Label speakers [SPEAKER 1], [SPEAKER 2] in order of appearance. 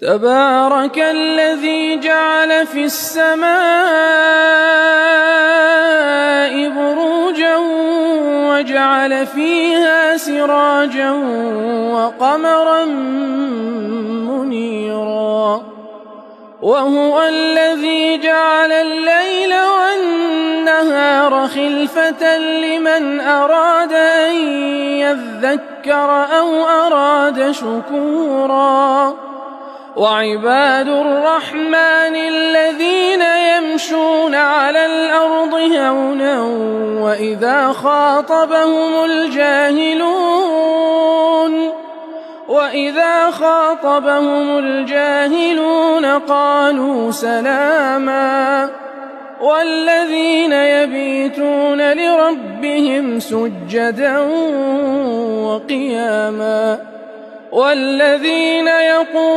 [SPEAKER 1] تبارك الذي جعل في السماء بروجا وجعل فيها سراجا وقمرا منيرا وهو الذي جعل الليل والنهار خلفة لمن أراد أن يذكر أو أراد شكورا وعباد الرحمن الذين يمشون على الأرض هونا وإذا خاطبهم الجاهلون قالوا سلاما والذين يبيتون لربهم سجدا وقياما والذين يقولون